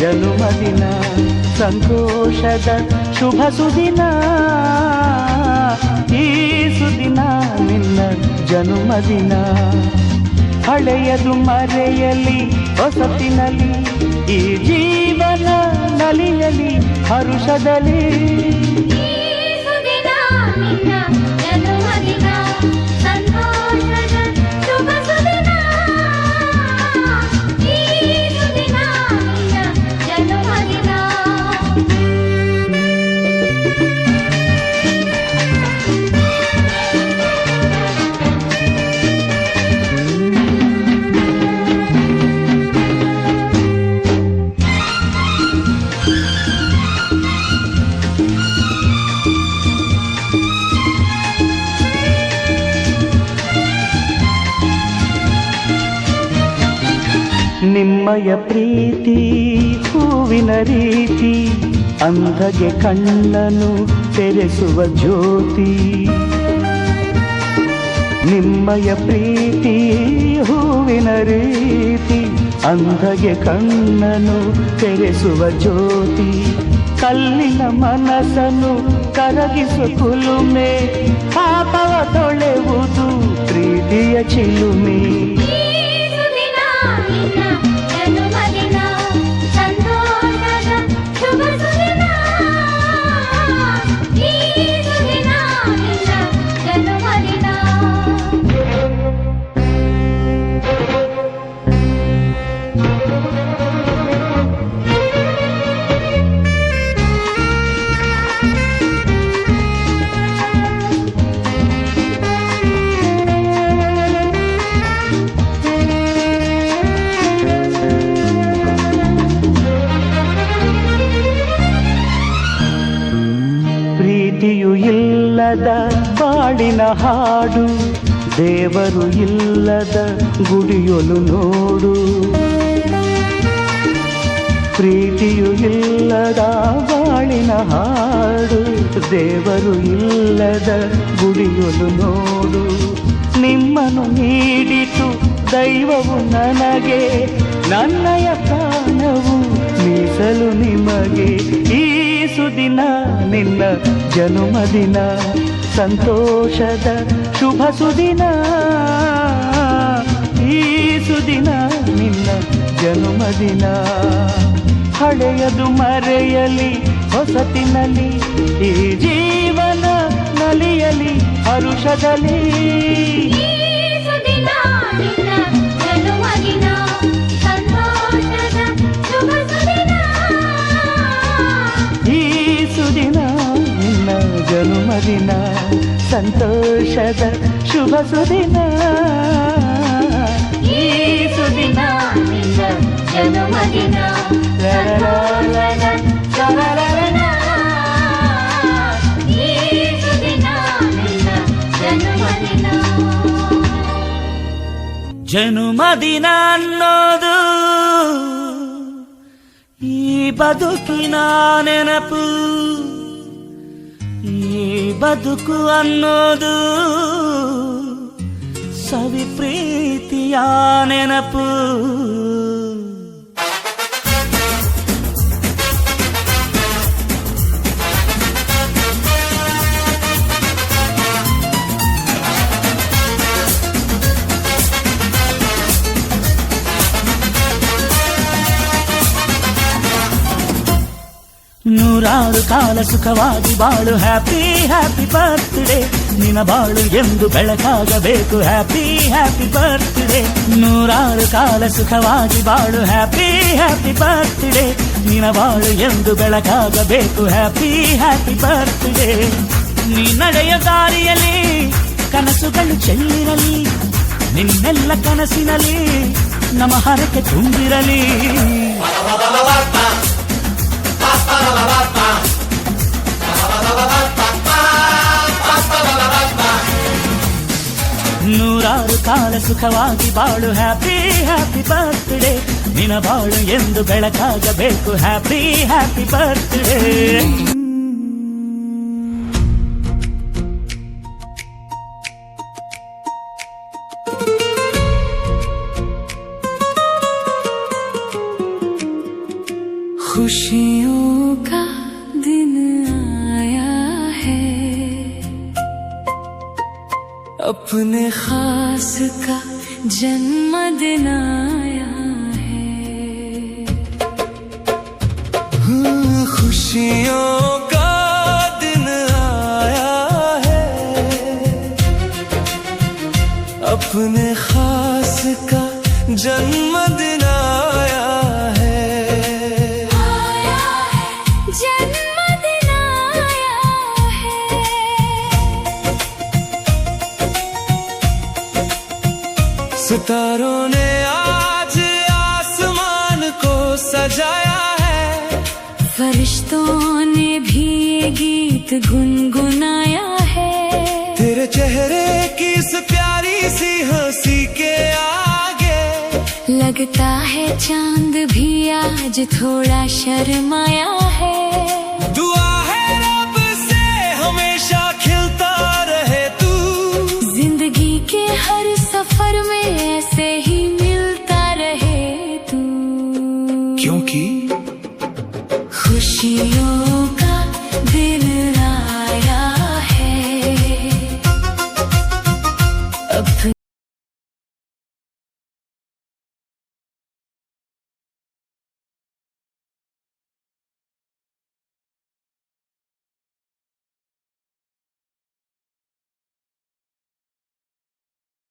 ಜನುಮದಿನ ಸಂತೋಷದ ಶುಭ ಸುದಿನ ಈ ಸುದಿನ ನಿನ್ನ ಜನುಮದಿನ ಹಳೆಯದು ಮರೆಯಲಿ ಹೊಸತಿನಲ್ಲಿ ಈ ಜೀವನ ನಲಿಯಲಿ ಹರುಷದಲ್ಲಿ ನಿಮ್ಮಯ ಪ್ರೀತಿ ಹೂವಿನ ರೀತಿ ಅಂಧಗೆ ಕಣ್ಣನು ತೆರೆಸುವ ಜ್ಯೋತಿ ನಿಮ್ಮಯ ಪ್ರೀತಿ ಹೂವಿನ ರೀತಿ ಅಂಧಗೆ ಕಣ್ಣನು ತೆರೆಸುವ ಜ್ಯೋತಿ ಕಲ್ಲಿನ ಮನಸ್ಸನ್ನು ಕರಗಿಸುವ ಕುಲುಮೆ ಪಾಪವ ತೊಳೆವುದು ಪ್ರೀತಿಯ ಚಿಲುಮೆ ಪ್ರೀತಿಯು ಇಲ್ಲದ ಬಾಳಿನ ಹಾಡು ದೇವರು ಇಲ್ಲದ ಗುಡಿಯೊಲು ನೋಡು ಪ್ರೀತಿಯು ಇಲ್ಲದ ಬಾಳಿನ ಹಾಡು ದೇವರು ಇಲ್ಲದ ಗುಡಿಯೊಲು ನೋಡು ನಿಮ್ಮನ್ನು ನೀಡಿತು ದೈವವು ನನಗೆ ನನ್ನಯ ಪ್ರಾಣವು ಮೀಸಲು ನಿಮಗೆ ಈ ಸುದಿನ ನಿನ್ನ ಜನುಮದಿನ ಸಂತೋಷದ ಶುಭ ಸುದಿನ ಈ ಸುದಿನ ನಿನ್ನ ಜನುಮದಿನ ಹಳೆಯದು ಮರೆಯಲಿ ಹೊಸತಿನಲ್ಲಿ ಈ ಜೀವನ ನಲಿಯಲಿ ಹರುಷದಲ್ಲಿ ಜನುಮದಿನ ಸಂತೋಷದ ಶುಭ ಸುದಿನ ಈ ಸುದಿನ ನಿನ್ನ ಜನುಮದಿನ ಈ ಸುದಿನ ನಿನ್ನ ಜನುಮದಿನ ಜನುಮದಿನ ಅನ್ನೋದು ಈ ಬದುಕಿನ ನೆನಪು ಈ ಬದುಕು ಅನ್ನೋದು ಸವಿ ಪ್ರೀತಿಯ ನೆನಪು ನೂರಾರು ಕಾಲ ಸುಖವಾಗಿ ಬಾಳು ಹ್ಯಾಪಿ ಹ್ಯಾಪಿ ಬರ್ತ್ಡೇ ನಿನ್ನ ಬಾಳು ಎಂದು ಬೆಳಕಾಗಬೇಕು ಹ್ಯಾಪಿ ಹ್ಯಾಪಿ ಬರ್ತ್ಡೇ ನೂರಾರು ಕಾಲ ಸುಖವಾಗಿ ಬಾಳು ಹ್ಯಾಪಿ ಹ್ಯಾಪಿ ಬರ್ತ್ಡೇ ನಿನ್ನ ಬಾಳು ಎಂದು ಬೆಳಕಾಗಬೇಕು ಹ್ಯಾಪಿ ಹ್ಯಾಪಿ ಬರ್ತ್ಡೇ ನೀ ನಡೆಯ ದಾರಿಯಲ್ಲಿ ಕನಸುಗಳು ಚೆಲ್ಲಿರಲಿ ನಿನ್ನೆಲ್ಲ ಕನಸಿನಲ್ಲಿ ನಮ್ಮ ಹರಕೆ ತುಂಬಿರಲಿ ನೂರಾರು ಕಾಲ ಸುಖವಾಗಿ ಬಾಳು ಹ್ಯಾಪಿ ಹ್ಯಾಪಿ ಬರ್ತ್ಡೇ ನಿನ್ನ ಬಾಳು ಎಂದು ಬೆಳಕಾಗಬೇಕು ಹ್ಯಾಪಿ ಹ್ಯಾಪಿ ಬರ್ತ್ಡೇ खुशियों का दिन आया है, अपने खास का जन्मदिन आया है। खुशियों का दिन आया है, अपने खास का जन्मदिन आया है। जन्मदिन आया है। सितारों ने आज आसमान को सजाया है, फरिश्तों ने भी ये गीत गुनगुनाया है। तेरे चेहरे की इस प्यारी सी हंसी के आगे लगता है चांद भी आज थोड़ा शर्माया है। दुआ है रब से हमेशा खिलता रहे तू, जिंदगी के हर सफर में ऐसे ही मिलता रहे तू, क्योंकि खुशियों का दिन